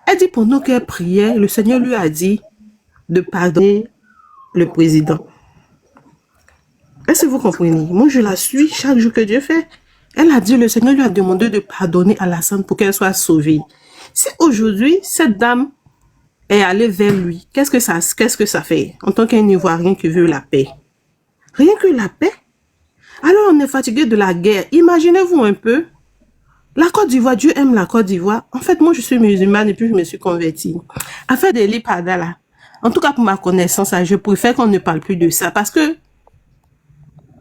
Elle dit pendant qu'elle priait, le Seigneur lui a dit de pardonner le président. Est-ce que vous comprenez? Moi, je la suis chaque jour que Dieu fait. Elle a dit, le Seigneur lui a demandé de pardonner Alassane pour qu'elle soit sauvée. Si aujourd'hui, cette dame est allée vers lui, qu'est-ce que ça fait en tant qu'un Ivoirien qui veut la paix? Rien que la paix. Alors, on est fatigué de la guerre. Imaginez-vous un peu. La Côte d'Ivoire, Dieu aime la Côte d'Ivoire. En fait, moi, je suis musulmane et puis je me suis convertie. Affaire de l'Ipada, là. En tout cas, pour ma connaissance, je préfère qu'on ne parle plus de ça parce que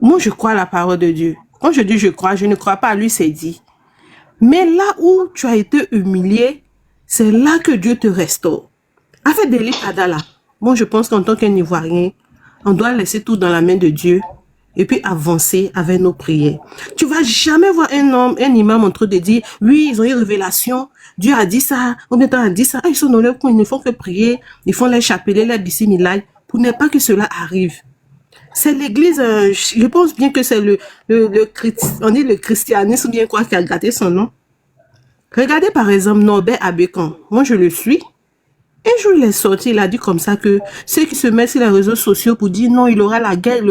moi, je crois à la parole de Dieu. Quand je dis je crois, je ne crois pas à lui, c'est dit. Mais là où tu as été humilié, c'est là que Dieu te restaure. Affaire de l'Ipada, là. Moi, je pense qu'en tant qu'un Ivoirien, on doit laisser tout dans la main de Dieu et puis avancer avec nos prières. Tu vas jamais voir un homme, un imam en train de dire, oui, ils ont eu une révélation, Dieu a dit ça, combien de temps a dit ça, ils sont dans leur coin, ils ne font que prier, ils font les chapelets, les bismillah, pour ne pas que cela arrive. C'est l'église, je pense bien que c'est on dit le christianisme ou bien quoi qui a gâté son nom. Regardez par exemple Norbert Abécan, moi je le suis. Un jour, il est sorti, il a dit comme ça que ceux qui se mettent sur les réseaux sociaux pour dire non, il aura la guerre,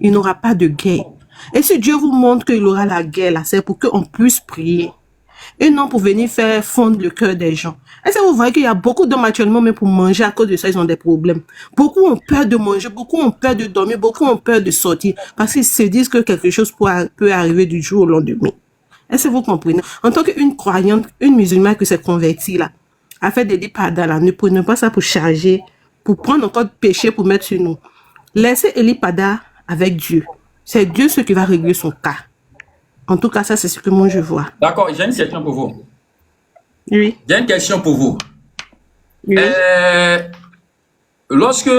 il n'aura pas de guerre. Et si Dieu vous montre qu'il aura la guerre, là, c'est pour qu'on puisse prier. Et non pour venir faire fondre le cœur des gens. Est-ce que vous voyez qu'il y a beaucoup d'hommes actuellement, mais pour manger, à cause de ça, ils ont des problèmes. Beaucoup ont peur de manger, beaucoup ont peur de dormir, beaucoup ont peur de sortir, parce qu'ils se disent que quelque chose peut arriver du jour au lendemain. Est-ce que vous comprenez? En tant qu'une croyante, une musulmane qui s'est convertie, là, à faire des lipadas, là, ne prenez pas ça pour charger, pour prendre encore de péché pour mettre sur nous. Laissez Elipada avec Dieu. C'est Dieu ce qui va régler son cas. En tout cas, ça, c'est ce que moi, je vois. D'accord, j'ai une question pour vous. Oui. J'ai une question pour vous. Oui. Lorsque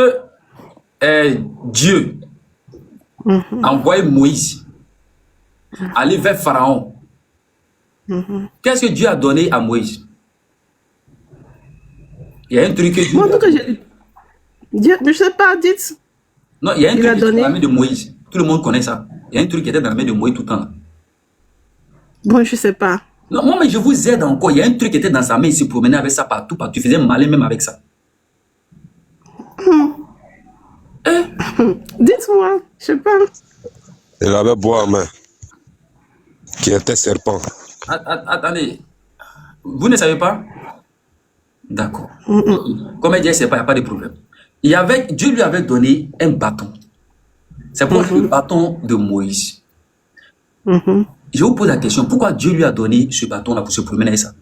Dieu a envoyé Moïse aller vers Pharaon, qu'est-ce que Dieu a donné à Moïse? Il y a un truc que Dieu... Moi, en tout cas, je sais pas, dites. Non, il y a un truc qui était donné... dans la main de Moïse. Tout le monde connaît ça. Il y a un truc qui était dans la main de Moïse tout le temps. Bon, je sais pas. Non, moi, mais je vous aide encore. Il y a un truc qui était dans sa main, il se promenait avec ça partout. Tu faisais malin même avec ça. Dites-moi, je sais pas. Il avait bois en main, qui était serpent. Attendez, vous ne savez pas? D'accord. Comme elle dit, c'est pas, il n'y a pas de problème. Dieu lui avait donné un bâton. C'est pour le bâton de Moïse. Je vous pose la question, pourquoi Dieu lui a donné ce bâton-là pour se promener avec ça?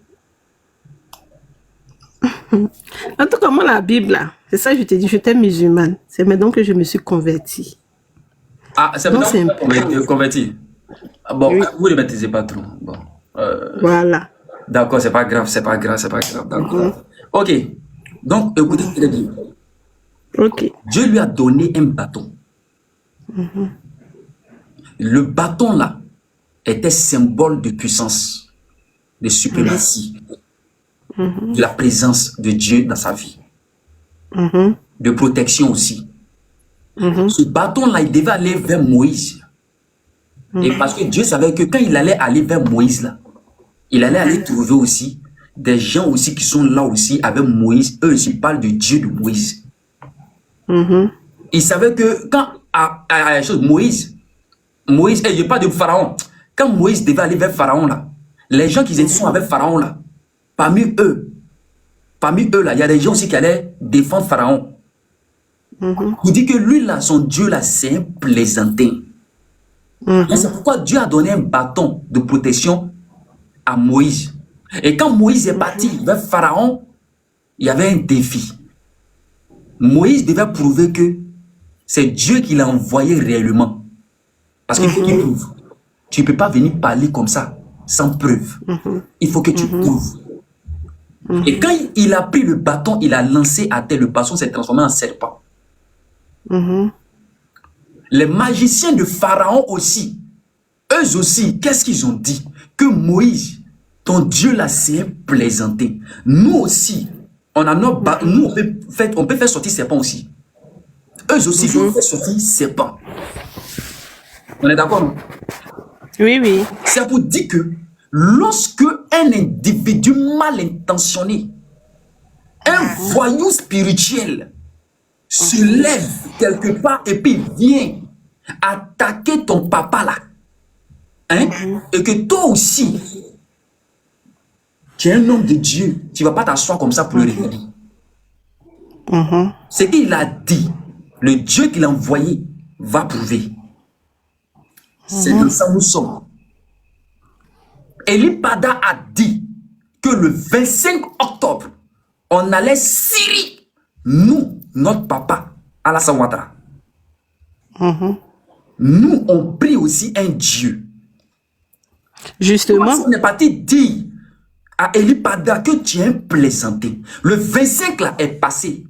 En tout cas, moi, la Bible, là, c'est ça que je t'ai dit, j'étais musulmane. C'est maintenant que je me suis convertie. Ah, c'est maintenant que vous êtes converti. Bon, oui. Vous ne le maîtrisez pas trop. Bon, voilà. D'accord, c'est pas grave, c'est pas grave, c'est pas grave. D'accord. Ok. Donc, écoutez très bien. Ok. Dieu lui a donné un bâton. Le bâton là était symbole de puissance, de suprématie, de la présence de Dieu dans sa vie, de protection aussi. Ce bâton là, il devait aller vers Moïse. Et parce que Dieu savait que quand il allait aller vers Moïse là, il allait aller trouver aussi des gens aussi qui sont là aussi avec Moïse. Eux, ils parlent de Dieu de Moïse. Il savait que quand Moïse, et je parle de Pharaon, quand Moïse devait aller vers Pharaon là, les gens qui sont avec Pharaon là, parmi eux là, il y a des gens aussi qui allaient défendre Pharaon. Il dit que lui là, son Dieu là, c'est un plaisantin. C'est pourquoi Dieu a donné un bâton de protection à Moïse. Et quand Moïse est parti vers Pharaon, il y avait un défi. Moïse devait prouver que c'est Dieu qui l'a envoyé réellement. Parce qu'il faut qu'il prouve. Tu ne peux pas venir parler comme ça, sans preuve. Il faut que tu prouves. Et quand il a pris le bâton, il a lancé à terre, le bâton s'est transformé en serpent. Les magiciens de Pharaon aussi, eux aussi, qu'est-ce qu'ils ont dit? Que Moïse, ton Dieu là, c'est un plaisantin. Nous aussi, on a notre bâton, nous on peut faire sortir serpent aussi. Eux aussi, ils peuvent faire sortir serpent. On est d'accord, non? Oui, oui. C'est pour dire que lorsque un individu mal intentionné Un voyou spirituel se lève quelque part et puis vient attaquer ton papa là. Hein? Et que toi aussi, tu es un homme de Dieu. Tu ne vas pas t'asseoir comme ça pour le regarder. Ce qu'il a dit, le Dieu qu'il a envoyé va prouver. C'est comme ça nous sommes. Eli Pada a dit que le 25 octobre, on allait scierer, nous, notre papa, Alassane Ouattara. Nous, on prie aussi un Dieu. Justement. On est parti dire à Eli Pada que tu es un plaisanté. Le 25 là est passé.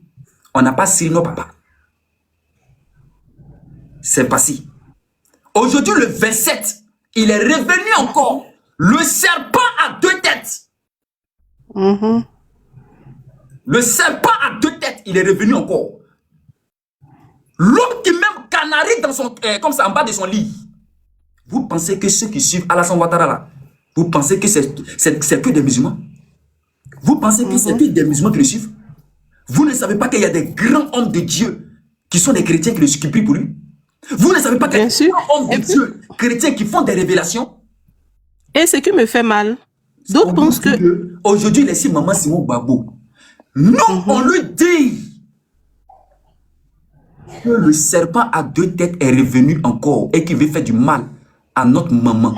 On n'a pas scieré nos papas. C'est passé. Aujourd'hui, le 27, il est revenu encore. Le serpent à deux têtes. Le serpent à deux têtes, il est revenu encore. L'homme qui même canarie dans son, comme ça en bas de son lit. Vous pensez que ceux qui suivent Alassane Ouattara là, vous pensez que c'est que des musulmans? Vous pensez que c'est que des musulmans qui le suivent? Vous ne savez pas qu'il y a des grands hommes de Dieu qui sont des chrétiens qui prient pour lui? Vous ne savez pas qu'il y a des grands hommes de Dieu chrétiens qui font des révélations? Et ce qui me fait mal, d'autres pensent que... Aujourd'hui, laissez maman Simon Gbagbo. Nous, on lui dit que le serpent à deux têtes est revenu encore et qu'il veut faire du mal à notre maman.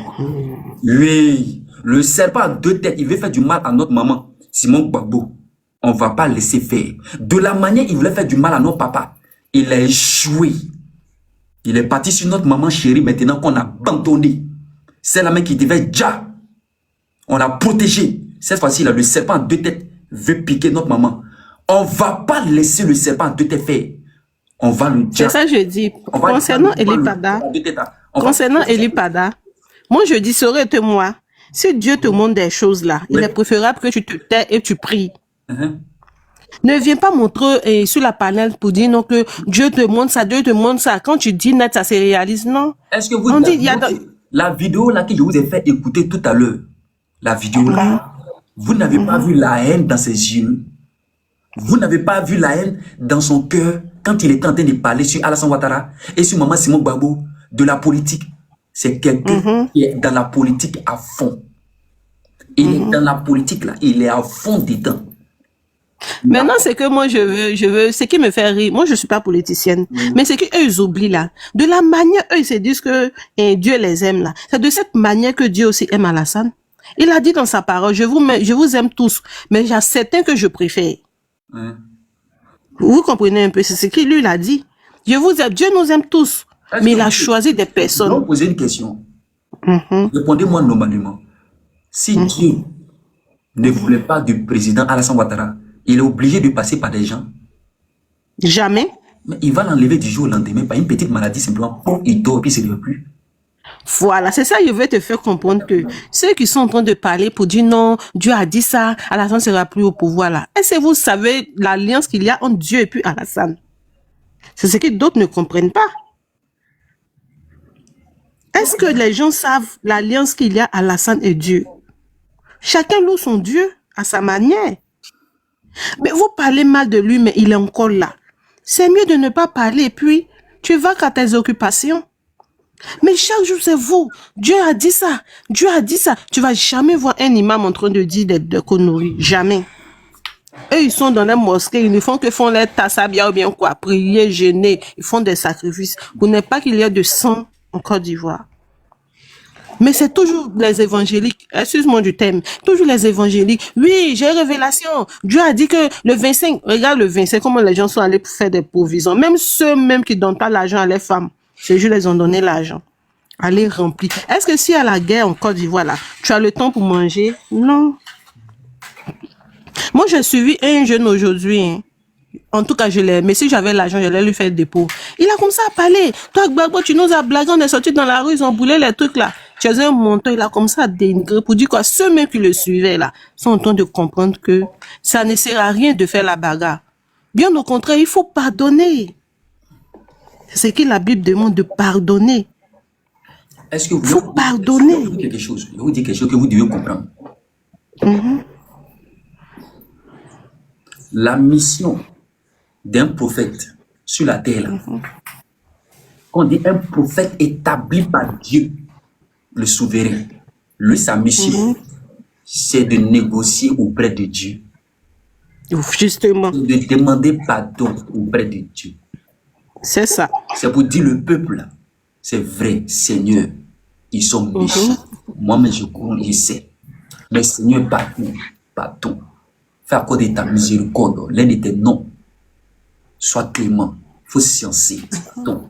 Oui, le serpent à deux têtes, il veut faire du mal à notre maman, Simon Gbagbo. On ne va pas laisser faire. De la manière il voulait faire du mal à notre papa, il a échoué. Il est parti sur notre maman chérie maintenant qu'on a abandonné. C'est la main qui devait déjà. On l'a protégé. Cette fois-ci, le serpent à deux têtes veut piquer notre maman. On ne va pas laisser le serpent à deux têtes faire. On va le dire. C'est ça que je dis. Concernant Eli Pada, moi je dis, ça aurait été moi. Si Dieu te montre des choses là, il est préférable que tu te tais et tu pries. Ne viens pas montrer sur la panel pour dire non que Dieu te montre ça, Dieu te montre ça. Quand tu dis net, ça se réalise, non. Est-ce que vous dit, la vidéo là que je vous ai fait écouter tout à l'heure, la vidéo là, vous n'avez pas vu la haine dans ses yeux. Vous n'avez pas vu la haine dans son cœur quand il était en train de parler sur Alassane Ouattara et sur maman Simon Gbagbo de la politique. C'est quelqu'un qui est dans la politique à fond. Il est dans la politique là, il est à fond dedans. Maintenant, c'est que moi, je veux, ce qui me fait rire, moi, je suis pas politicienne, mais c'est qu'eux, ils oublient, là. De la manière, eux, ils se disent que Dieu les aime, là. C'est de cette manière que Dieu aussi aime Alassane. Il a dit dans sa parole, je vous aime tous, mais il y a certains que je préfère. Vous comprenez un peu, c'est ce qu'il lui a dit. Dieu nous aime tous, mais il a choisi des personnes. Je vais vous poser une question. Répondez-moi normalement. Si Dieu ne voulait pas du président Alassane Ouattara, il est obligé de passer par des gens. Jamais. Mais il va l'enlever du jour au lendemain par une petite maladie simplement. Il dort et puis il ne se lève plus. Voilà, c'est ça, je vais te faire comprendre que ceux qui sont en train de parler pour dire non, Dieu a dit ça, Alassane ne sera plus au pouvoir là. Est-ce que vous savez l'alliance qu'il y a entre Dieu et puis Alassane? C'est ce que d'autres ne comprennent pas. Est-ce que les gens savent l'alliance qu'il y a Alassane et Dieu? Chacun loue son Dieu à sa manière. Mais vous parlez mal de lui, mais il est encore là. C'est mieux de ne pas parler et puis tu vas qu'à tes occupations. Mais chaque jour, c'est vous. Dieu a dit ça. Dieu a dit ça. Tu vas jamais voir un imam en train de dire des conneries. Jamais. Eux, ils sont dans les mosquées. Ils ne font que font les tassabia ou bien quoi. Prier, jeûner. Ils font des sacrifices. Vous n'êtes pas qu'il y a de sang en Côte d'Ivoire. Mais c'est toujours les évangéliques, excuse-moi du thème, toujours les évangéliques. Oui, j'ai révélation. Dieu a dit que le 25, regarde le 25, comment les gens sont allés pour faire des provisions. Même ceux même qui donnent pas l'argent à les femmes, ces jours, les ont donné l'argent. Allez remplir. Est-ce que si à la guerre en Côte d'Ivoire, là, tu as le temps pour manger? Non. Moi, j'ai suivi un jeune aujourd'hui, hein. En tout cas, je l'ai. Mais si j'avais l'argent, j'allais lui faire dépôt. Il a comme ça à parler. Toi, Gbagbo, tu nous as blagué, on est sortis dans la rue, ils ont boulé les trucs là. Tu as un montant, il a comme ça à dénigrer pour dire quoi. Ceux même qui le suivaient là sont en train de comprendre que ça ne sert à rien de faire la bagarre. Bien au contraire, il faut pardonner. C'est ce que la Bible demande, de pardonner. Est-ce que vous faut pardonner. Je vais vous dire quelque chose que vous devez comprendre. La mission d'un prophète sur la terre, là, on dit un prophète établi par Dieu, le souverain. Lui, sa mission, c'est de négocier auprès de Dieu. Justement. De demander pardon auprès de Dieu. C'est ça. C'est pour dire le peuple, c'est vrai, Seigneur, ils sont méchants. Moi-même, je sais. Mais Seigneur, pardon. Fais accorder ta miséricorde. L'un de tes noms. Sois clément. Il faut sciencer. Pardon.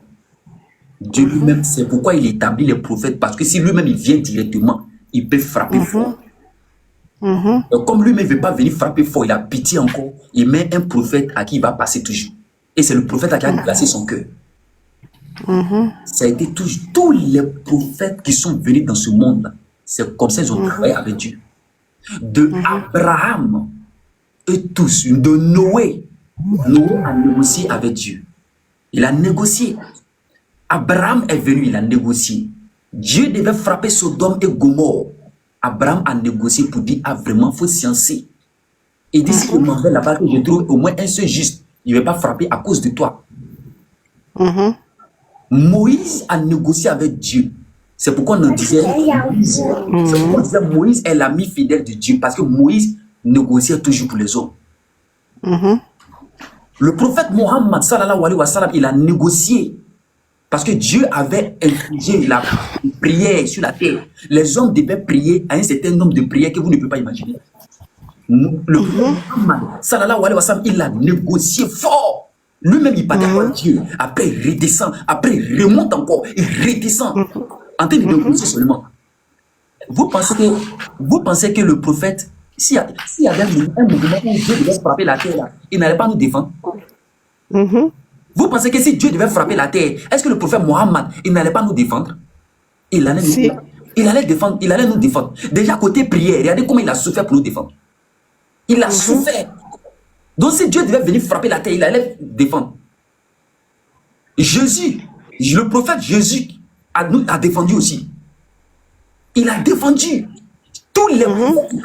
Dieu lui-même, c'est pourquoi il établit les prophètes. Parce que si lui-même, il vient directement, il peut frapper fort. Donc, comme lui-même ne veut pas venir frapper fort, il a pitié encore. Il met un prophète à qui il va passer toujours. Et c'est le prophète à qui il a placé son cœur. Ça a été tous les prophètes qui sont venus dans ce monde-là. C'est comme ça qu'ils ont travaillé avec Dieu. De Abraham et tous, de Noé. Noé a négocié avec Dieu. Il a négocié. Abraham est venu, il a négocié. Dieu devait frapper Sodome et Gomorrhe. Abraham a négocié pour dire, ah vraiment, il faut sciencer. Il dit, si je m'en vais là-bas, que je trouve au moins un seul juste, il ne va pas frapper à cause de toi. Moïse a négocié avec Dieu. C'est pourquoi on disait Moïse est l'ami fidèle de Dieu, parce que Moïse négociait toujours pour les hommes. Le prophète Mohammed, sallallahu alayhi wa sallam, il a négocié. Parce que Dieu avait infligé la prière sur la terre. Les hommes devaient prier à un certain nombre de prières que vous ne pouvez pas imaginer. Le prophète Mohammed, sallallahu alayhi wa sallam, il a négocié fort. Lui-même, il partait avec Dieu. Après, il redescend. Après, il remonte encore. Il redescend. En train de négocier seulement. Vous pensez que le prophète, s'il y avait un mouvement où Dieu devait frapper la terre, là, il n'allait pas nous défendre? Vous pensez que si Dieu devait frapper la terre, est-ce que le prophète Mohammed, il n'allait pas nous défendre? Il allait défendre, il allait nous défendre. Déjà, côté prière, regardez comment il a souffert pour nous défendre. Il a souffert. Donc, si Dieu devait venir frapper la terre, il allait défendre. Jésus, le prophète Jésus a défendu aussi. Il a défendu. Tous les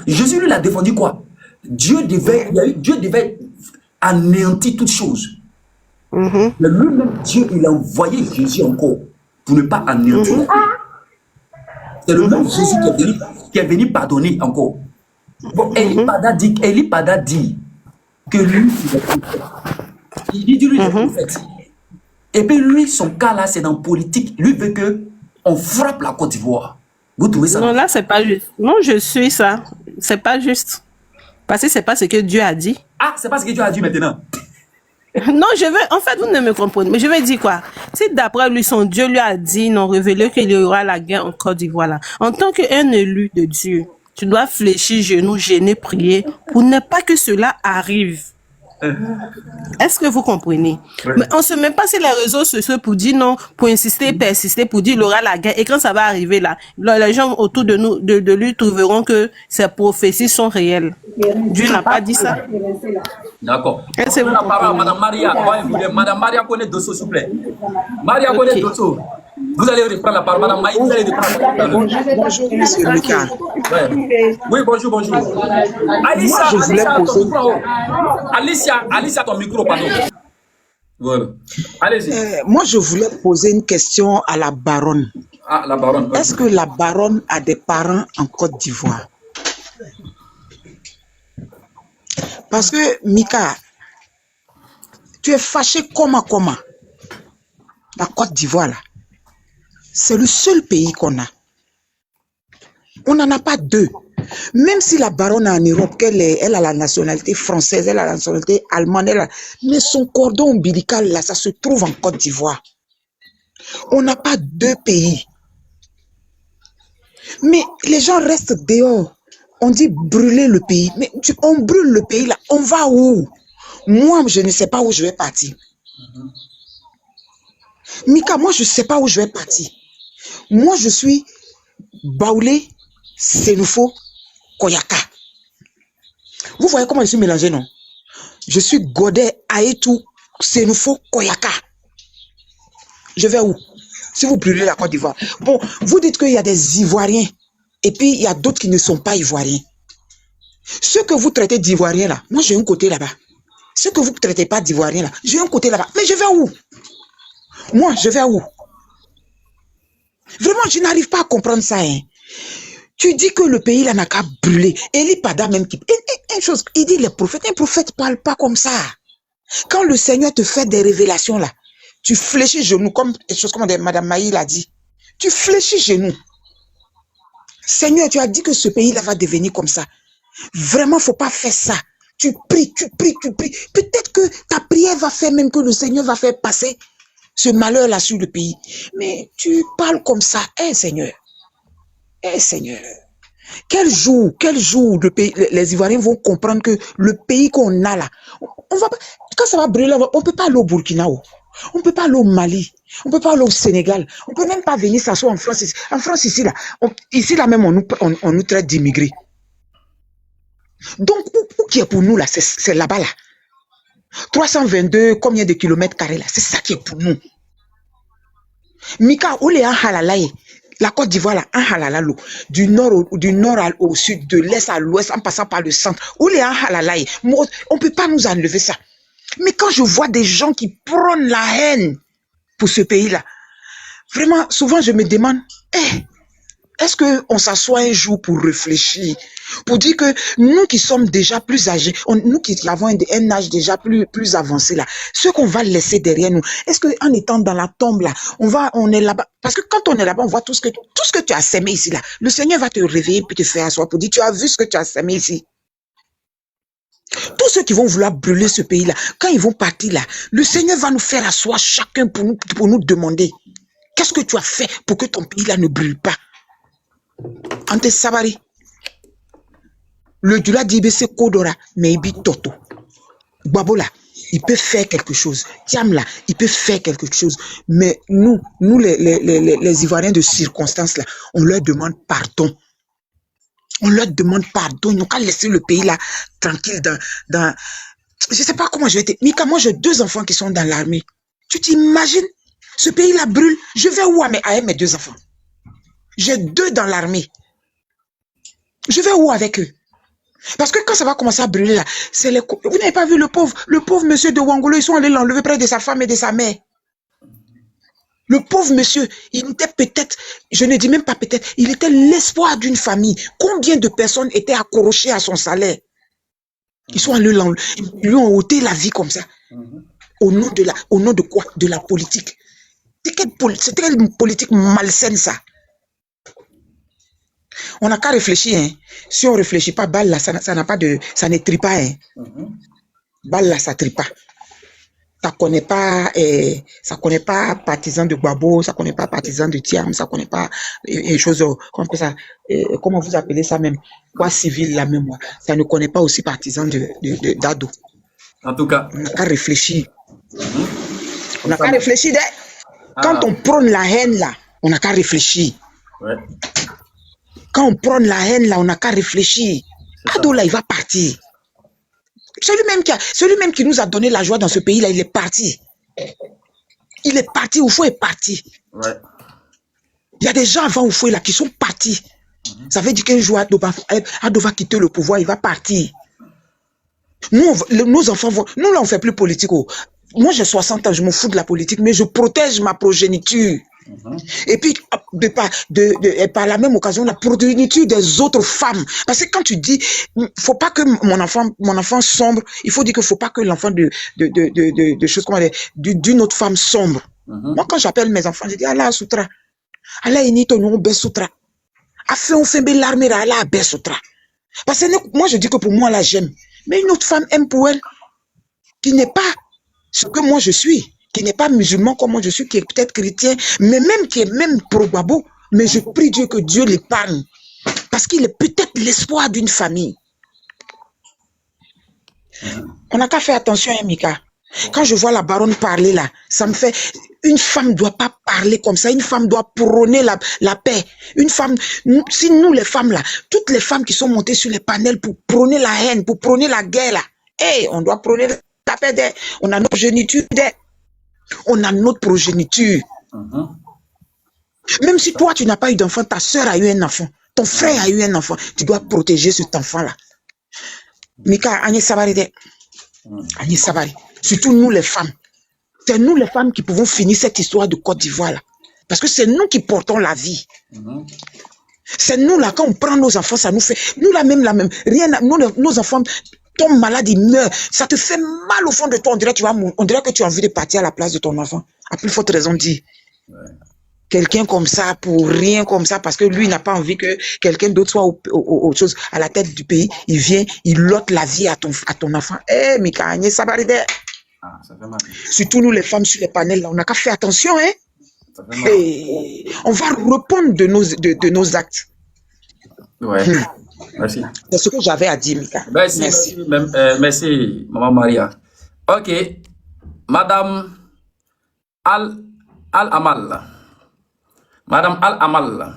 Jésus, lui, l'a défendu quoi? Dieu devait anéantir toutes choses. Mais lui-même, Dieu, il a envoyé Jésus encore pour ne pas anéantir. C'est le même Jésus qui est venu pardonner encore. Bon, Eli Pada dit que lui, il dit lui, il est prophète. Et puis lui, son cas là, c'est dans la politique. Lui veut qu'on frappe la Côte d'Ivoire. Vous trouvez ça? Non, là, c'est pas juste. Non, je suis ça. C'est pas juste. Parce que c'est pas ce que Dieu a dit. Ah, c'est pas ce que Dieu a dit maintenant. Non, en fait, vous ne me comprenez. Mais je vais dire quoi? Si d'après lui, son Dieu lui a dit, non, révélé qu'il y aura la guerre en Côte d'Ivoire là. En tant qu'un élu de Dieu, tu dois fléchir, genoux, gêner, prier pour ne pas que cela arrive. Est-ce que vous comprenez? Mais on ne se met pas sur les réseaux sociaux pour dire non, pour insister, persister, pour dire il aura la guerre. Et quand ça va arriver là, les gens autour de nous, de lui, trouveront que ces prophéties sont réelles. Dieu n'a pas dit ça. D'accord. Est-ce que vous comprenez? Madame Maria, Madame Maria connaît Dosso, s'il vous plaît. Maria connaît Dosso. Vous allez reprendre la parole, Madame Maï, vous allez reprendre la parole. Bonjour, monsieur Mika. Oui, bonjour. Alicia, ton micro, pardon. Voilà. Allez-y. Moi, je voulais poser une question à la baronne. Ah, la baronne. Est-ce que la baronne a des parents en Côte d'Ivoire? Parce que, Mika, tu es fâché comment? La Côte d'Ivoire, là. C'est le seul pays qu'on a. On n'en a pas deux. Même si la baronne en Europe, elle a la nationalité française, elle a la nationalité allemande, mais son cordon ombilical, là, ça se trouve en Côte d'Ivoire. On n'a pas deux pays. Mais les gens restent dehors. On dit brûler le pays. Mais on brûle le pays, là. On va où? Moi, je ne sais pas où je vais partir. Mika, moi, je ne sais pas où je vais partir. Moi, je suis Baoulé, Sénoufo, Koyaka. Vous voyez comment je suis mélangé, non? Je suis Godet, Aïtou, Sénoufo, Koyaka. Je vais où? Si vous brûlez la Côte d'Ivoire. Bon, vous dites qu'il y a des Ivoiriens. Et puis, il y a d'autres qui ne sont pas Ivoiriens. Ceux que vous traitez d'Ivoiriens, là, moi, j'ai un côté là-bas. Ce que vous ne traitez pas d'Ivoirien là, j'ai un côté là-bas. Mais je vais où? Moi, je vais où? Vraiment, je n'arrive pas à comprendre ça. Hein. Tu dis que le pays là n'a qu'à brûler. Eli Pada même qui... Une chose, il dit les prophètes. Un prophète ne parle pas comme ça. Quand le Seigneur te fait des révélations là, tu fléchis genoux, comme des choses comme Madame Maï l'a dit. Tu fléchis genoux. Seigneur, tu as dit que ce pays-là va devenir comme ça. Vraiment, il ne faut pas faire ça. Tu pries, tu pries, tu pries. Peut-être que ta prière va faire même que le Seigneur va faire passer ce malheur-là sur le pays. Mais tu parles comme ça. Seigneur. Seigneur. Quel jour le pays, les Ivoiriens vont comprendre que le pays qu'on a là, on va, quand ça va brûler, on ne peut pas aller au Burkina. On ne peut pas aller au Mali. On ne peut pas aller au Sénégal. On ne peut même pas venir s'asseoir en France. En France, ici, là même, on nous traite d'immigrés. Donc, où qui est pour nous, là, c'est là-bas, là. 322, combien de kilomètres carrés, là? C'est ça qui est pour nous. Mika, où est en Halalaï? La Côte d'Ivoire, là, en Halalalo. Du nord au sud, de l'est à l'ouest, en passant par le centre. Où est en Halalaï? On ne peut pas nous enlever ça. Mais quand je vois des gens qui prônent la haine pour ce pays-là, vraiment, souvent, je me demande, est-ce qu'on s'assoit un jour pour réfléchir, pour dire que nous qui sommes déjà plus âgés, nous qui avons un âge déjà plus avancé là, ce qu'on va laisser derrière nous, est-ce qu'en étant dans la tombe là, on est là-bas, parce que quand on est là-bas, on voit tout ce que tu as sémé ici là, le Seigneur va te réveiller puis te faire asseoir pour dire, tu as vu ce que tu as sémé ici. Tous ceux qui vont vouloir brûler ce pays là, quand ils vont partir là, le Seigneur va nous faire asseoir chacun pour nous demander, qu'est-ce que tu as fait pour que ton pays là ne brûle pas? Ante Sabari, le Dula dit c'est Kodora, mais il dit Toto. Babola, il peut faire quelque chose. Tiamla, il peut faire quelque chose. Mais nous les Ivoiriens de circonstance là, on leur demande pardon. On leur demande pardon. Ils n'ont qu'à laisser le pays là tranquille dans. Je ne sais pas comment je vais te. Mika, moi j'ai 2 enfants qui sont dans l'armée. Tu t'imagines? Ce pays là brûle. Je vais où avec mes 2 enfants? J'ai 2 dans l'armée. Je vais où avec eux? Parce que quand ça va commencer à brûler là, c'est les... Vous n'avez pas vu le pauvre monsieur de Wangolo, ils sont allés l'enlever près de sa femme et de sa mère. Le pauvre monsieur, il était peut-être, je ne dis même pas peut-être, il était l'espoir d'une famille. Combien de personnes étaient accrochées à son salaire? Ils sont allés l'enlever, ils lui ont ôté la vie comme ça. Au nom de quoi? De la politique. C'est quelle politique malsaine ça? On n'a qu'à réfléchir. Hein. Si on ne réfléchit pas, balle là, ça ne trie pas. Hein. Balle là, ça ne trie pas. Ça ne connaît pas partisan de Gbabo, ça ne connaît pas partisan de Tiam, ça ne connaît pas choses comment vous appelez ça même? Quoi civil là même. Ça ne connaît pas aussi partisan d'Ado. En tout cas. On n'a qu'à réfléchir. On n'a qu'à réfléchir. Quand on prône la haine là, on n'a qu'à réfléchir. Ouais. Quand on prône la haine, là, on n'a qu'à réfléchir. Ado, là, il va partir. Celui même qui nous a donné la joie dans ce pays-là, il est parti. Il est parti, Oufou est parti. Ouais. Il y a des gens avant Oufou là qui sont partis. Ça veut dire qu'un jour, Ado va quitter le pouvoir, il va partir. Nos enfants vont... Nous, là, on ne fait plus politique. Moi, j'ai 60 ans, je m'en fous de la politique, mais je protège ma progéniture. Et puis, par la même occasion, la progéniture des autres femmes. Parce que quand tu dis, faut pas que mon enfant sombre, il faut dire qu'il faut pas que l'enfant de choses comme d'une autre femme sombre. Moi, quand j'appelle mes enfants, je dis, Allah Soutra. Allah Inito Nyon Besoutra. Afin on fait l'armée, Allah Besoutra. Parce que moi, je dis que pour moi, là, j'aime. Mais une autre femme aime pour elle, qui n'est pas ce que moi je suis. Qui n'est pas musulman comme moi je suis, qui est peut-être chrétien, mais même qui est même pro-Gbabo, mais je prie Dieu que Dieu l'épargne. Parce qu'il est peut-être l'espoir d'une famille. On n'a qu'à faire attention, hein, Mika. Quand je vois la baronne parler là, ça me fait... Une femme ne doit pas parler comme ça. Une femme doit prôner la paix. Une femme... Si nous, les femmes là, toutes les femmes qui sont montées sur les panels pour prôner la haine, pour prôner la guerre là, on doit prôner la paix. On a notre progéniture. On a notre progéniture. Même si toi, tu n'as pas eu d'enfant, ta soeur a eu un enfant, ton frère a eu un enfant, tu dois protéger cet enfant-là. Mika, Agnès Sabaride. Agnès Sabari, surtout nous les femmes. C'est nous les femmes qui pouvons finir cette histoire de Côte d'Ivoire là. Parce que c'est nous qui portons la vie. C'est nous là, quand on prend nos enfants, ça nous fait... Nous la même, rien, nos enfants tombent malades, ils meurent. Ça te fait mal au fond de toi. On dirait que tu as envie de partir à la place de ton enfant. À plus forte raison dit. Quelqu'un comme ça, pour rien comme ça, parce que lui n'a pas envie que quelqu'un d'autre soit autre chose à la tête du pays. Il vient, il lote la vie à ton enfant. Eh, Mika, Agnès Sabaride. Ça fait mal. Surtout nous les femmes sur les panels là, on n'a qu'à faire attention, hein. Et on va répondre de nos actes. Ouais. Merci. C'est ce que j'avais à dire, Mika. Merci. Merci, Maman Maria. Ok. Madame Al-Amal. Madame Al-Amal.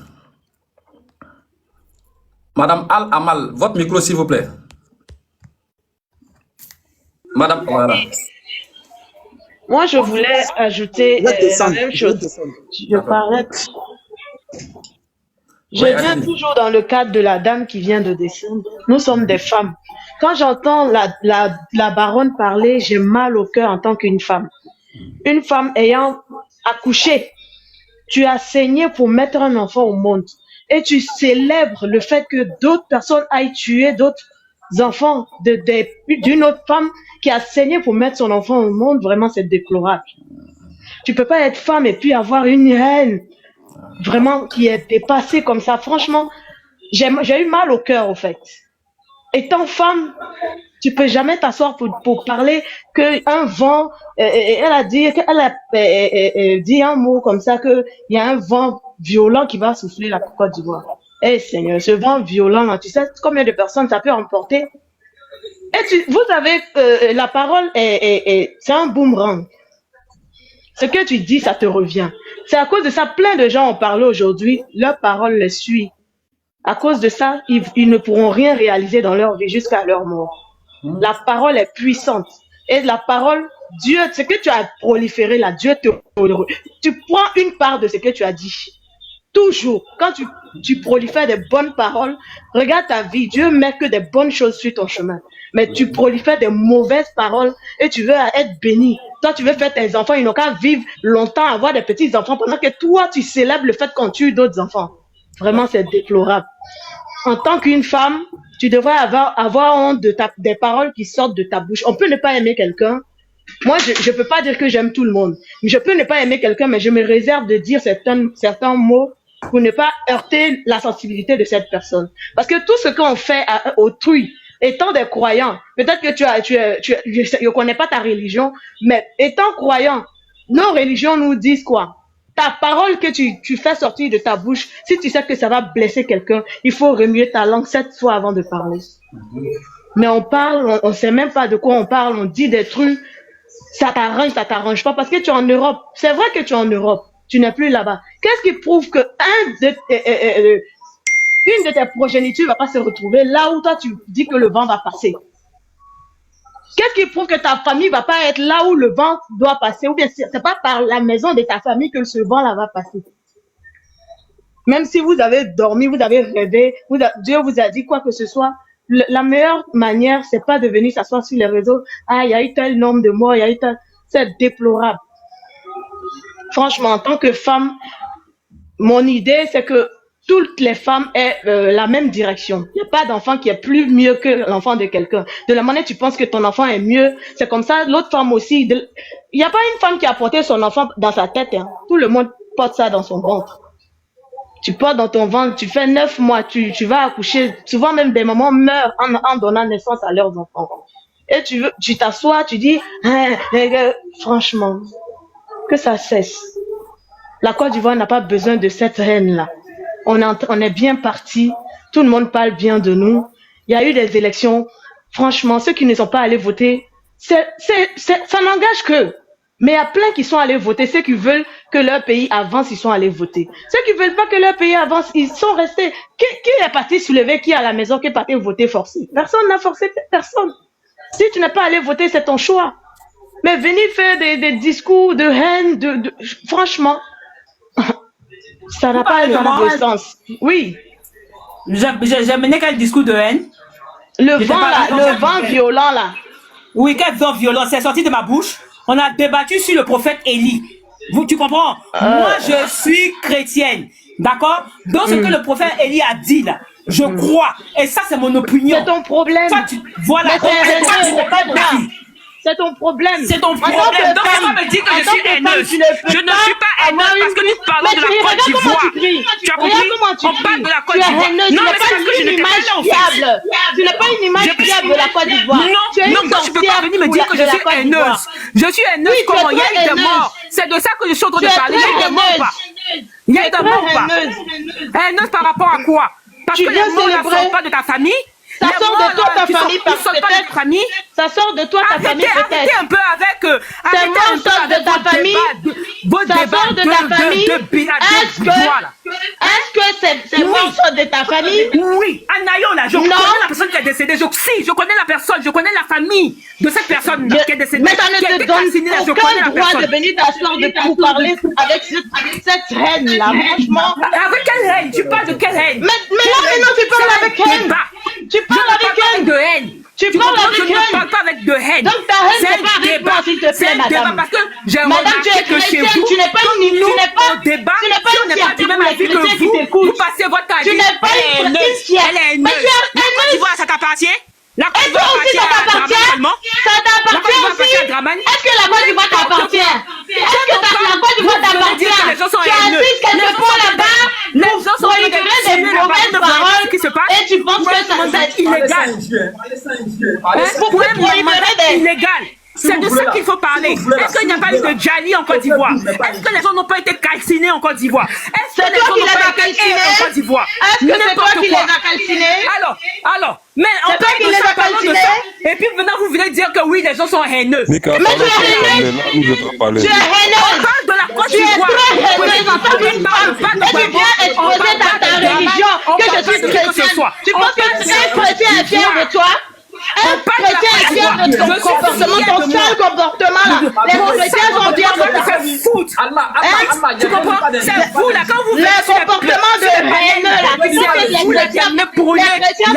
Madame Al-Amal, votre micro, s'il vous plaît. Madame, voilà. Moi, je voulais ajouter la même chose. Je parlais. Je viens toujours dans le cadre de la dame qui vient de descendre. Nous sommes des femmes. Quand j'entends la baronne parler, j'ai mal au cœur en tant qu'une femme. Une femme ayant accouché, tu as saigné pour mettre un enfant au monde. Et tu célèbres le fait que d'autres personnes aillent tuer d'autres enfants d'une autre femme qui a saigné pour mettre son enfant au monde. Vraiment, c'est déplorable. Tu peux pas être femme et puis avoir une haine vraiment qui est dépassée comme ça. Franchement, j'ai eu mal au cœur, au fait. Étant femme, tu peux jamais t'asseoir pour parler qu'un vent, elle a dit un mot comme ça, qu'il y a un vent violent qui va souffler la Côte d'Ivoire. Eh Seigneur, ce vent violent, là, tu sais combien de personnes ça peut emporter? Et vous avez, la parole c'est un boomerang. Ce que tu dis, ça te revient. C'est à cause de ça, plein de gens ont parlé aujourd'hui, leur parole les suit. À cause de ça, ils ne pourront rien réaliser dans leur vie jusqu'à leur mort. La parole est puissante. Et la parole, Dieu, ce que tu as proliféré là, Dieu tu prends une part de ce que tu as dit. Toujours, quand tu prolifères des bonnes paroles, regarde ta vie, Dieu met que des bonnes choses sur ton chemin. Mais tu prolifères des mauvaises paroles et tu veux être béni. Toi, tu veux faire tes enfants, ils n'ont qu'à vivre longtemps, avoir des petits-enfants, pendant que toi, tu célèbres le fait qu'on tue d'autres enfants. Vraiment, c'est déplorable. En tant qu'une femme, tu devrais avoir honte des paroles qui sortent de ta bouche. On peut ne pas aimer quelqu'un. Moi, je peux pas dire que j'aime tout le monde. Je peux ne pas aimer quelqu'un, mais je me réserve de dire certains mots pour ne pas heurter la sensibilité de cette personne. Parce que tout ce qu'on fait à autrui, étant des croyants, peut-être que je connais pas ta religion, mais étant croyant, nos religions nous disent quoi? Ta parole que tu fais sortir de ta bouche, si tu sais que ça va blesser quelqu'un, il faut remuer ta langue 7 fois avant de parler. Mais on parle, on sait même pas de quoi on parle, on dit des trucs, ça t'arrange pas parce que tu es en Europe. C'est vrai que tu es en Europe, tu n'es plus là-bas. Qu'est-ce qui prouve que une de tes progénitures va pas se retrouver là où toi tu dis que le vent va passer? Qu'est-ce qui prouve que ta famille va pas être là où le vent doit passer? Ou bien c'est pas par la maison de ta famille que ce vent là va passer. Même si vous avez dormi, vous avez rêvé, Dieu vous a dit quoi que ce soit, la meilleure manière, c'est pas de venir s'asseoir sur les réseaux. Ah, il y a eu tel nombre de morts, il y a eu tel... C'est déplorable. Franchement, en tant que femme, mon idée, c'est que toutes les femmes aient la même direction. Il n'y a pas d'enfant qui est plus mieux que l'enfant de quelqu'un. De la manière tu penses que ton enfant est mieux, c'est comme ça, l'autre femme aussi. Il n'y a pas une femme qui a porté son enfant dans sa tête. Hein. Tout le monde porte ça dans son ventre. Tu portes dans ton ventre, tu fais 9 mois, tu vas accoucher. Souvent même des mamans meurent en donnant naissance à leurs enfants. Et tu t'assois, tu dis, franchement, que ça cesse. La Côte d'Ivoire n'a pas besoin de cette haine-là. On est bien parti, tout le monde parle bien de nous. Il y a eu des élections. Franchement, ceux qui ne sont pas allés voter, ça n'engage qu'eux. Mais il y a plein qui sont allés voter. Ceux qui veulent que leur pays avance, ils sont allés voter. Ceux qui veulent pas que leur pays avance, ils sont restés. Qui est parti soulever, qui est à la maison, qui est parti voter forcé? Personne n'a forcé personne. Si tu n'es pas allé voter, c'est ton choix. Mais venir faire des discours de haine, franchement, ça n'a pas de sens. Oui. J'ai mené quel discours de haine? Le vent violent là. Oui, quelle violence, c'est sorti de ma bouche. On a débattu sur le prophète Élie. Tu comprends? Moi, je suis chrétienne. D'accord? Donc, ce que le prophète Élie a dit là, je crois. Et ça, c'est mon opinion. C'est ton problème. Toi, voilà. Mais c'est pas grave. C'est ton problème. C'est ton problème. Donc, tu vas me dire que je suis haineuse. Je ne suis pas haineuse parce que nous parlons de la Côte d'Ivoire. Tu as compris? On parle de la Côte d'Ivoire. Non, mais c'est parce que je ne t'ai pas dit en fait. Tu n'es pas une image fiable de la Côte d'Ivoire. Non, tu peux pas venir me dire que je suis haineuse. Je suis haineuse comment? Il y a eu des morts. C'est de ça que je suis en train de parler. Il y a eu des morts ou pas? Il y a eu des morts ou pas? Haineuse par rapport à quoi? Parce que les morts ne sortent pas de ta famille. Ça sort de toi, ta famille, peut-être. Ça sort de toi, ta famille, peut-être. Arrêtez un peu avec... Ces morts sortent de ta famille. Ça sort de ta famille. Est-ce que ces morts sortent de ta famille? Oui. Anayo, là, je connais la personne qui est décédée. Si, je connais la personne. Je connais la famille de cette personne qui est décédée. Mais ça ne te donne aucun droit de venir t'asseoir pour parler avec cette haine-là, franchement. Avec quelle haine? Tu parles de quelle haine? Mais là, non, tu parles avec haine. Tu parles avec haine. De haine. Tu parles avec haine. Je ne parle pas avec de haine. Donc ta haine, c'est pas avec moi, s'il te plaît, madame. Parce que j'ai Madame, tu es chrétienne, tu n'es pas une débat. Tu n'es pas une fière du même avis que vous passez votre temps. Tu n'es pas une fière. Mais tu es haineuse. Ça t'appartient? Et toi aussi, ça t'appartient? Ça t'appartient aussi? Est-ce que la Côte d'Ivoire t'appartient? Est-ce que la Côte d'Ivoire t'appartient? Tu assises quelque part là-bas pour récupérer des mauvaises paroles et tu penses que c'est illégal. Pourquoi tu récupérer des... illégal. C'est de ça qu'il faut parler. Est-ce qu'il n'y a pas eu de Djali en Côte d'Ivoire? Est-ce que les gens n'ont pas été calcinés en Côte d'Ivoire? Est-ce que les gens n'ont pas été calcinés en Côte d'Ivoire? Est-ce que c'est toi qui les as calcinés? Alors, mais on parle de ça, et puis maintenant vous venez dire que oui, les gens sont haineux. Mais tu es haineuse. Tu es haineuse. On parle de la Côte d'Ivoire. Tu es très haineuse en tant qu'une femme. Et tu viens exposer ta religion que je suis chrétienne. Tu penses que un chrétien est fier de toi? Un chrétien est fier de ton comportement, ton seul comportement là. Les chrétiens sont fiers de toi. Tu comprends? C'est vous là, quand vous le comportement de haineux là, tu penses que les chrétiens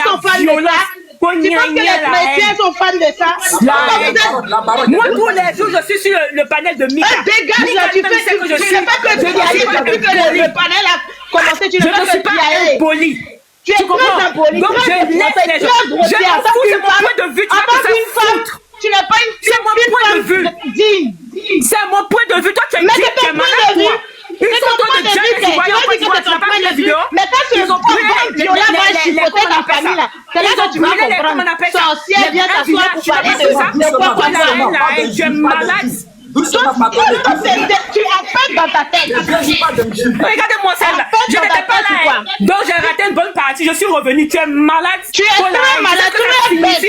sont fans de ça? Tu penses que les chrétiens sont fans de ça? Moi, tous les jours, je suis sur le panel de Mika. Dégage là, tu ne fais que tu y aller depuis que le panel a commencé, tu ne fais que tu y aller. Poli. Tu es très impoli. Donc je laisse les gens. Je m'en fous, c'est mon point de vue. En tant qu'une femme, tu n'es pas une fille. C'est mon point de vue. C'est mon point de vue. Toi, tu es mais c'est ton point de vue. C'est ton point de vue. Tu vas dire que c'est ton point de vue. Mais quand tu Viola va chipoter ta famille là, c'est là que tu vas comprendre. Sorcière, viens t'asseoir pour parler de quoi. Tu es malade. Tu appelles dans ta tête. Regardez-moi celle-là. Je n'étais pas là. Donc j'ai raté une bonne partie. Je suis revenu. Tu es malade. Tu es très malade. Tu es bête.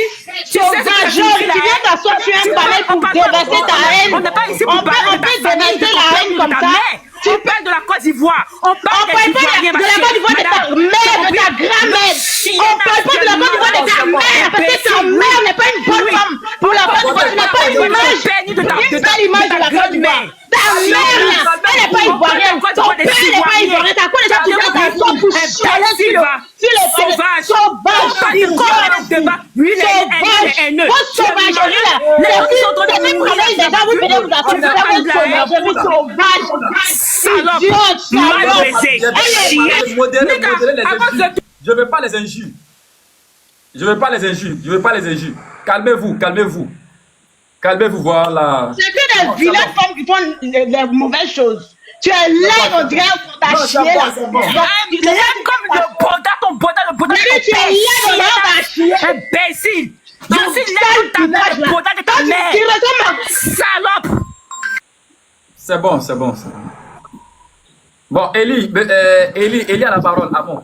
Sauvageur. Tu viens t'asseoir sur un palais pour déverser ta haine. On n'est pas ici pour parler de ta famille, déverser la haine comme ça. Tu parles de la Côte d'Ivoire. On parle pas de la Côte d'Ivoire de ta mère, de ta grand-mère. On parle pas de la Côte d'Ivoire de ta mère. Parce que ta mère n'est pas une bonne femme. Pour la Côte d'Ivoire, tu n'as pas une image de la Côte d'Ivoire. Ta mère, elle n'est pas ivoirienne. Ton père n'est pas ivoirien. T'as quoi les gens qui viennent t'asseoir pour chialer sur les sauvages. Votre sauvagerie là, c'est même travail des gens, vous venez vous asseoir pour faire votre sauvagerie sauvage. Salope, mal baisé, je ne veux pas les injures. Je ne veux pas les injures. Je ne veux pas les injures. Calmez-vous, calmez-vous. Calmez-vous, voilà. C'est que des vilaines femmes qui font les mauvaises choses. Tu es là, on dirait qu'on t'a chié là. Comme le bonda, ton bonda, le bonda. Mais tu es là, on t'a chié. Imbécile. Je suis là, ta mère, le bonda de ta mère. Salope. C'est bon, c'est bon, c'est bon. Bon, Élie a la parole. Ah bon.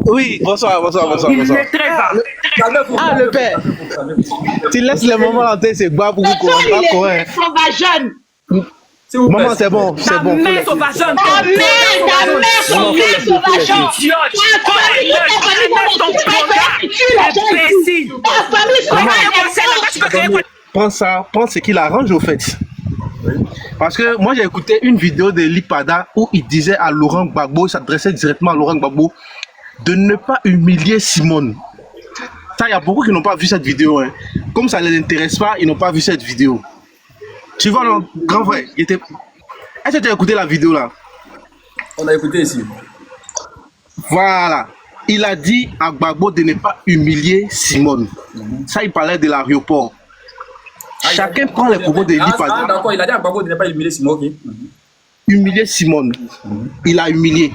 Oui, bonsoir. Il est très bas. Ah, le père. Tu laisses les moments en tête, c'est bas pour vous courir. Mais toi, il est sauvageur. Maman, c'est bon, c'est bon. Ta mère sauvageur. Ta mère sauvageur. Prends ça, prends ce qu'il arrange au fait. Parce que moi j'ai écouté une vidéo de Lipada où il disait à Laurent Gbagbo, il s'adressait directement à Laurent Gbagbo de ne pas humilier Simone. Ça, il y a beaucoup qui n'ont pas vu cette vidéo. Hein. Comme ça ne les intéresse pas, ils n'ont pas vu cette vidéo. Tu vois, non, grand frère, est-ce que tu as écouté la vidéo là? On a écouté ici. Voilà. Il a dit à Gbagbo de ne pas humilier Simone. Ça, il parlait de l'aéroport. Chacun prend les propos de Lipada. D'accord, il a dit à Gbagbo de ne pas humilier Simone. Okay. Humilier Simone. Il a humilié.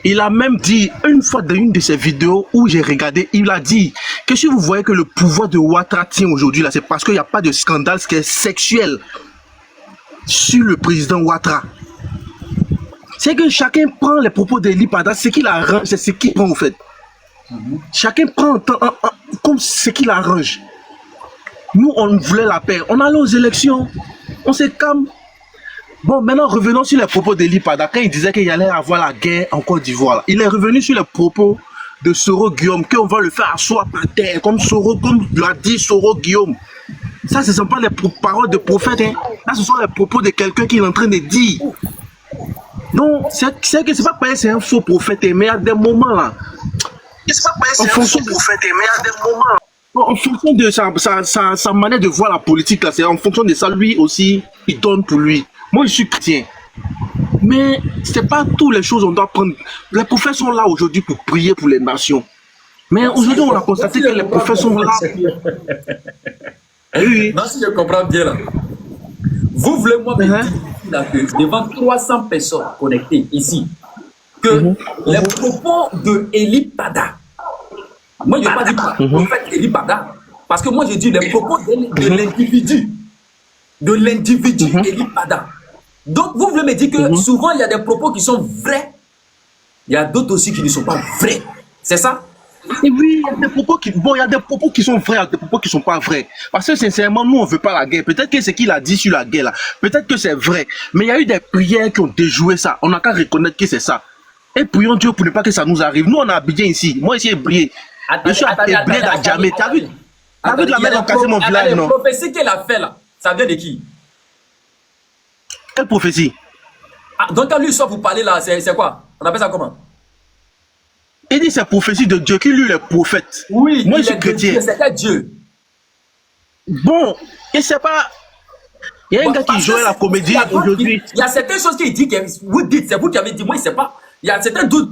Il a même dit, une fois dans une de ses vidéos où j'ai regardé, il a dit que si vous voyez que le pouvoir de Ouattara tient aujourd'hui, là, c'est parce qu'il n'y a pas de scandale sexuel sur le président Ouattara. C'est que chacun prend les propos de Lipada, c'est qu'il arrange, c'est ce qu'il prend en fait. Chacun prend comme ce qu'il arrange. Nous, on voulait la paix. On allait aux élections, on s'est calme. Bon, maintenant, revenons sur les propos de Lipada. Quand il disait qu'il allait avoir la guerre en Côte d'Ivoire, il est revenu sur les propos de Soro Guillaume, qu'on va le faire asseoir par terre, comme l'a dit Soro Guillaume. Ça, ce ne sont pas les paroles de prophète. Hein. Là, ce sont les propos de quelqu'un qui est en train de dire. Donc, c'est que c'est pas pareil, c'est un faux prophète, mais à des moments là. C'est pas pareil, c'est un faux prophète, mais à des moments. En fonction de sa manière de voir la politique, là, c'est en fonction de ça, lui aussi, il donne pour lui. Moi, je suis chrétien. Mais c'est pas toutes les choses qu'on doit prendre. Les prophètes sont là aujourd'hui pour prier pour les nations. Mais aujourd'hui, on a constaté que les prophètes sont là. Oui. Non, si je comprends bien là. Vous voulez moi me dire que devant 300 personnes connectées ici, que les propos de Eli Pada, moi je n'ai pas dit prophète Eli Pada, parce que moi je dis les propos de l'individu Eli Pada. Donc vous voulez me dire que souvent il y a des propos qui sont vrais, il y a d'autres aussi qui ne sont pas vrais, c'est ça? Et oui, il y a des propos qui, bon, il y a des propos qui sont vrais, il y a des propos qui ne sont pas vrais. Parce que sincèrement, nous, on ne veut pas la guerre. Peut-être que ce qu'il a dit sur la guerre, là, peut-être que c'est vrai. Mais il y a eu des prières qui ont déjoué ça. On n'a qu'à reconnaître que c'est ça. Et prions Dieu pour ne pas que ça nous arrive. Nous, on a Abidjan ici. Moi, ici, Ebrié. Je suis Ebrié d'Adjamé. T'as vu de la mer casser mon village, non? La prophétie qu'elle a fait là, ça vient de qui? Quelle prophétie? Ah, donc quand lui sort pour parler là, c'est quoi? On appelle ça comment? Il dit c'est prophétie de Dieu, qui lui est prophète. Oui, moi je suis chrétien. C'était Dieu. Bon, et c'est pas. Il y a un gars qui jouait la comédie aujourd'hui. Il y a certaines choses qu'il dit, vous dites, c'est vous qui avez dit, moi je ne sais pas. Il y a certains doutes.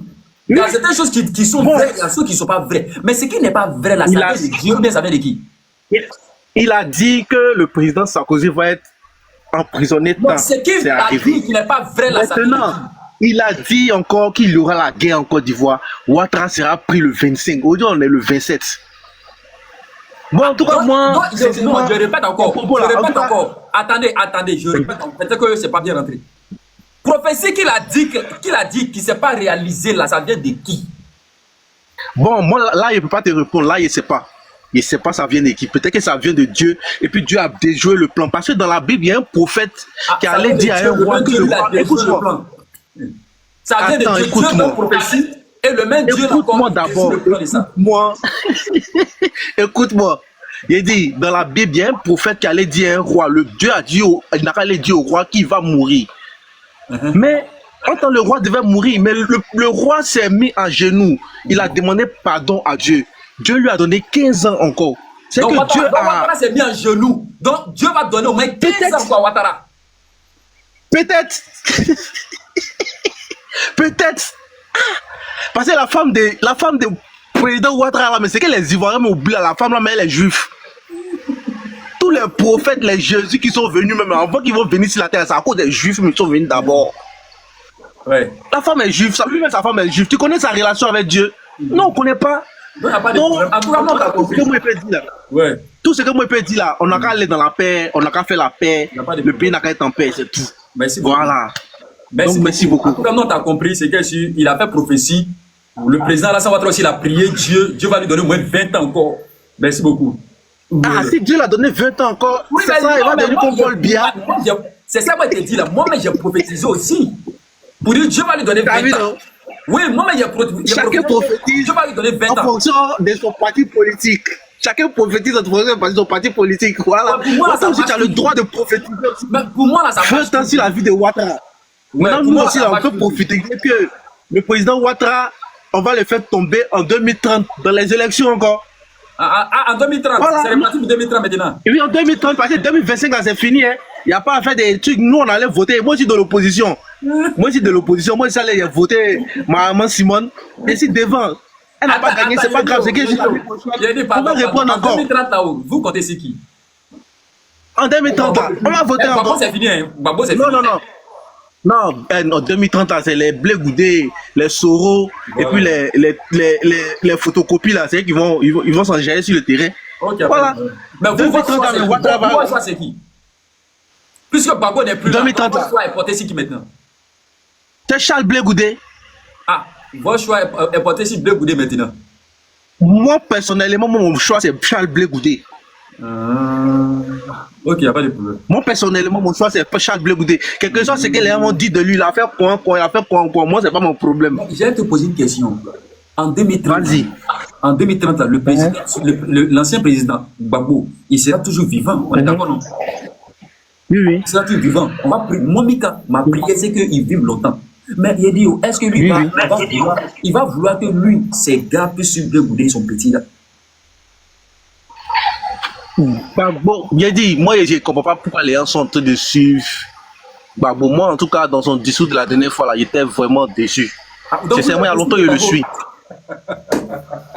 Il y a certaines choses qui sont vraies, il y a ceux qui ne sont pas vraies. Mais ce qui n'est pas vrai là, ça vient de Dieu, mais ça vient de qui? Il a dit que le président Sarkozy va être emprisonné. Donc ce qu'il a dit qui n'est pas vrai là, ça vient de qui? Il a dit encore qu'il y aura la guerre en Côte d'Ivoire. Ouattara sera pris le 25. Aujourd'hui, on est le 27. Bon, en tout cas, moi... je répète encore. Attendez, je répète encore. Peut-être que c'est pas bien rentré. Prophétie qu'il a dit qui ne s'est pas réalisé là, ça vient de qui? Bon, moi, là, il ne peut pas te répondre. Là, il ne sait pas. Il ne sait pas ça vient de qui. Peut-être que ça vient de Dieu. Et puis Dieu a déjoué le plan. Parce que dans la Bible, il y a un prophète qui allait dire à un roi que le roi... Écoute-moi. Ça vient de Dieu, Dieu donne prophétie et le même Dieu écoute-moi d'abord, écoute-moi. Écoute-moi. Il dit, dans la Bible, il y a un prophète qui allait dire à un roi, le Dieu a dit, il n'a pas allé dire au roi qu'il va mourir. Mais, quand le roi devait mourir, mais le roi s'est mis à genoux. Il a demandé pardon à Dieu. Dieu lui a donné 15 ans encore. C'est que Dieu Ouattara s'est mis à genoux. Donc, Dieu va donner au moins 15 ans à Ouattara. Peut-être. Peut-être. Parce que la femme de président Ouattara là, mais c'est que les Ivoiriens m'oublient, la femme là, mais elle est juive. Tous les prophètes, les Jésus qui sont venus, même avant qu'ils vont venir sur la terre, c'est à cause des juifs, mais ils sont venus d'abord. Ouais. La femme est juive, lui-même sa femme est juive. Tu connais sa relation avec Dieu? Non, on ne connaît pas. Non, tout ce que moi je peux dire là. Ouais. Tout ce que moi je peux dire là, on n'a qu'à aller dans la paix, on n'a qu'à faire la paix, le pays n'a qu'à être en paix, c'est tout. Merci beaucoup. Voilà. Merci beaucoup. En tout cas, non, tu as compris, c'est qu'il a fait prophétie. Le président Alassane Ouattara aussi, il a prié Dieu. Dieu va lui donner au moins 20 ans encore. Merci beaucoup. Ah, si Dieu l'a donné 20 ans encore, oui, c'est ça, il va donner comme Paul Biya. C'est ça, moi, je te dis là. Moi-même, j'ai prophétisé aussi. Pour dire, Dieu va lui donner 20 ans. Oui, moi-même, j'ai prophétisé. Chacun prophétise. Dieu va lui donner 20 ans. En fonction de son parti politique. Chacun prophétise en fonction de son parti politique. Voilà. Moi, aussi, tu as le droit de prophétiser aussi. Mais pour moi, là, ça marche. 20 ans sur la vie de Ouattara. Maintenant, nous aussi, on peut profiter que le président Ouattara, on va le faire tomber en 2030 dans les élections encore. En 2030, Voilà. c'est reparti pour 2030 maintenant. Et oui, en 2030, parce que 2025, là, c'est fini. Hein. Il n'y a pas à faire des trucs. Nous, on allait voter. Moi, je suis de l'opposition. Moi, j'allais voter maman Simone. Et si devant, elle n'a pas gagné, c'est pas grave. C'est que je Pardon, répondre en encore. 2030, là-haut, vous comptez c'est qui? En 2030, là, on va voter Babo, encore. c'est fini. Hein. Babo, c'est Non, fini. non, non. Non, en 2030, là, c'est les Blé Goudé, les Soro, et puis les photocopies, là, c'est eux qui vont s'en gérer sur le terrain. Ok, Voilà. Mais vous, 2030, là, le Ouattara va- votre choix, c'est qui? Puisque Babo n'est plus là, 2030, votre choix est porté sur qui maintenant? C'est Charles Blé Goudé. Ah, votre choix est porté sur Blé Goudé maintenant. Moi, personnellement, mon choix, c'est Charles Blé Goudé. Ok, il n'y a pas de problème. Moi, personnellement, mon choix, c'est pas Charles Blé Goudé. Quelque chose, c'est que les gens m'ont dit de lui, il a fait quoi. Moi, c'est pas mon problème. J'ai te poser une question. En 2030, Vas-y. en 2030 là, le président, l'ancien président Gbagbo, il sera toujours vivant. On est d'accord, non? Oui, oui. Il sera toujours vivant. On va prier. Moi, Mika, ma prière, c'est qu'il vive longtemps. Mais il a dit, est-ce que lui, il va vouloir que lui, ses gars, puissent suivre Blé Goudé, son petit là? Bon, bien dit, moi, je ne comprends pas pourquoi les gens sont en train de suivre. Bah, bon, moi, en tout cas, dans son discours de la dernière fois, là, j'étais vraiment déçu. Ah, donc Sincèrement, il y a longtemps, je le suis.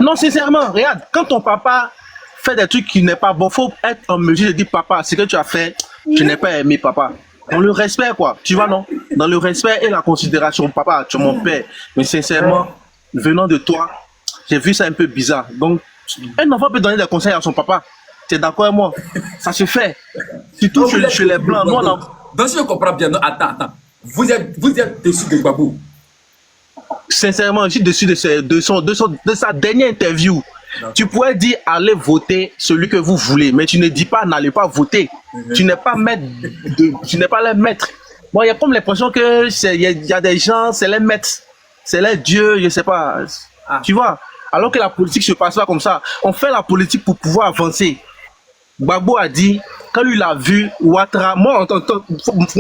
Non, sincèrement, regarde, quand ton papa fait des trucs qui n'est pas bon, il faut être en mesure de dire, papa, ce que tu as fait, je n'ai pas aimé, papa. Dans le respect, quoi, tu vois, non? Dans le respect et la considération, papa, tu es mon père. Mais sincèrement, venant de toi, j'ai vu ça un peu bizarre. Donc, un enfant peut donner des conseils à son papa. Tu es d'accord avec moi? Ça se fait. Surtout chez les blancs. Nous, on a- Donc, si je comprends bien, non, attends. Vous êtes dessus de Gbagbo. Sincèrement, je suis dessus de sa dernière interview. Tu pourrais dire allez voter celui que vous voulez, mais tu ne dis pas n'allez pas voter. Tu n'es pas maître tu n'es pas les maîtres. Bon, il y a comme l'impression que il y a des gens, c'est les maîtres, c'est les dieux, je sais pas. Tu vois? Alors que la politique se passe pas comme ça. On fait la politique pour pouvoir avancer. Gbagbo a dit, quand lui l'a vu, Ouattara, moi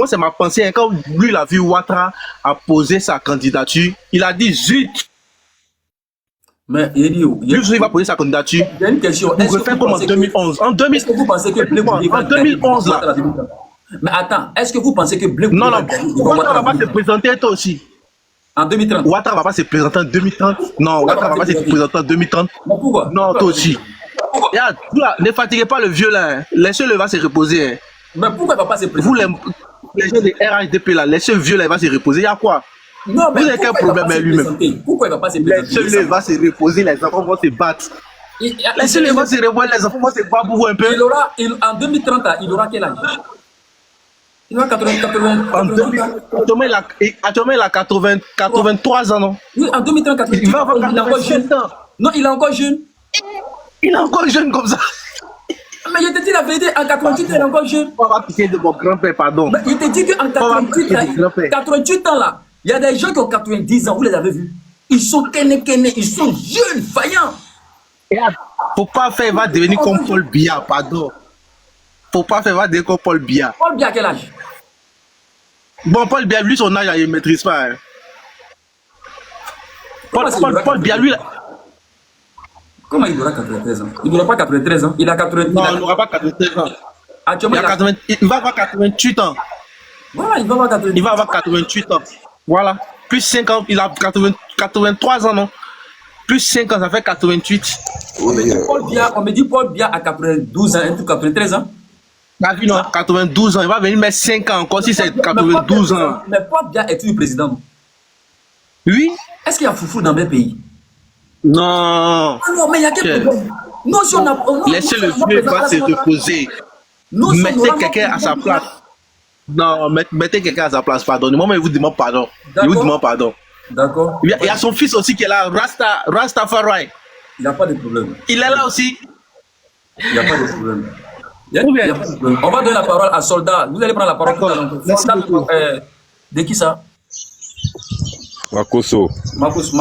c'est ma pensée, hein, quand lui l'a vu, Ouattara a posé sa candidature, il a dit zut, Mais il lui va poser sa candidature y a une question. pour refaire comme en 2011. En Est-ce que vous pensez que Blé Goudé va en 2011 là. gagner? Mais attends, est-ce que vous pensez que Blé Goudé Non, va non, gagner Ouattara va pas se présenter toi aussi. en 2030? Ouattara va pas se présenter en 2030. Non, Ouattara va pas se présenter en 2030. Mais pourquoi? Non, toi aussi. Regarde, ne fatiguez pas le vieux là. Hein. Laissez-le va se reposer. Hein. Mais pourquoi il va pas se présenter? Vous les gens de RHDP là, laissez le vieux là, il va se reposer. Il y a quoi? Non, mais Vous avez quel problème avec lui-même? Pourquoi il va pas se présenter? Laissez-le va se reposer, les enfants vont se battre. Laissez-le va se reposer, les enfants vont se battre pour vous un peu. En 2030, il aura quel âge? Il aura 80 Actuellement, il a 83 ans, non? Oui, en 2030, Il va avoir il est encore jeune. 87 ans. Non, il est encore jeune. Il est encore jeune comme ça. Mais je te dis la vérité, en 88 ans, il est encore jeune. On va piquer de mon grand-père, pardon. Mais je te dis qu'en 88 ans, là, il y a des gens qui ont 90 ans, vous les avez vus. Ils sont kene, ils sont jeunes, vaillants. Faut pas faire, il va devenir comme Paul Biya, pardon. Faut pas faire, il va devenir comme Paul Biya. Paul Biya, quel âge? Bon, Paul Biya, lui, son âge, il ne maîtrise pas. Hein. Paul Biya, lui, comment il aura 93 ans? Il n'aura pas 93 ans. Il a 93 non, il n'aura pas 93 ans. Actuellement, Il va avoir 88 ans. Voilà, il va avoir 88 Il va avoir 88 ans. Voilà. Plus 5 ans, il a 83 ans, non? Plus 5 ans, ça fait 88. On me dit Paul Biya à 92 ans, un truc 93 ans. T'as vu, non? 92 ans, il va venir mettre 5 ans encore si c'est 92 ans. Mais Paul Biya est toujours président. Oui? Est-ce qu'il y a foufou dans mes pays? Non. Ah non, mais il y a quel problème? Non, si on a. Laissez le vieux va se reposer. Mettez quelqu'un à sa place. Non, mettez quelqu'un à sa place, pardonnez-moi, mais il vous demande pardon. Il vous demande pardon. D'accord. Il y a son fils aussi qui est là, Rastafari. Il n'y a pas de problème. Il est là aussi. Il n'y a pas de problème. Il y a pas de problème. On va donner la parole à Soldat. Vous allez prendre la parole tout à l'heure. Merci beaucoup. De qui ça? Makoso. Makoso.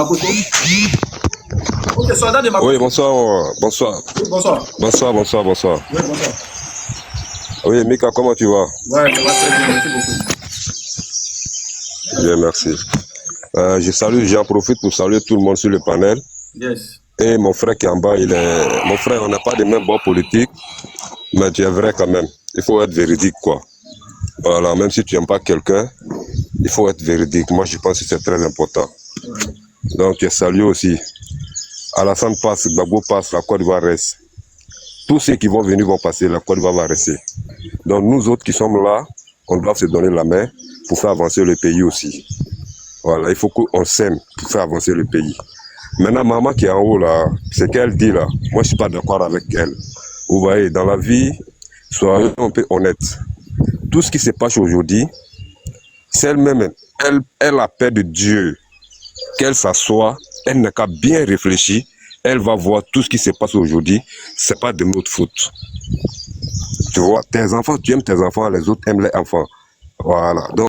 Ok, Soldat de Makoso. Oui, bonsoir. Bonsoir. Bonsoir. Bonsoir. Oui, bonsoir. Oui, Mika, comment tu vas? Ouais, ça va très bien. Merci beaucoup. Bien, merci. J'en profite pour saluer tout le monde sur le panel. Yes. Et mon frère qui est en bas, mon frère, on n'a pas les mêmes bords politiques, mais tu es vrai quand même. Il faut être véridique, quoi. Voilà, même si tu n'aimes pas quelqu'un, il faut être véridique. Moi, je pense que c'est très important. Donc, je salue aussi. Alassane passe, Gbagbo passe, la Côte d'Ivoire reste. Tous ceux qui vont venir vont passer, la Côte d'Ivoire va rester. Donc, nous autres qui sommes là, on doit se donner la main pour faire avancer le pays aussi. Voilà, il faut qu'on s'aime pour faire avancer le pays. Maintenant, maman qui est en haut là, ce qu'elle dit là, moi je suis pas d'accord avec elle. Vous voyez, dans la vie, soyons un peu honnêtes. Tout ce qui se passe aujourd'hui, c'est elle-même, elle a peur de Dieu. Qu'elle s'assoit, elle n'a qu'à bien réfléchir, elle va voir tout ce qui se passe aujourd'hui, c'est pas de notre faute. Tu vois, tes enfants, tu aimes tes enfants, les autres aiment les enfants. Voilà. Donc,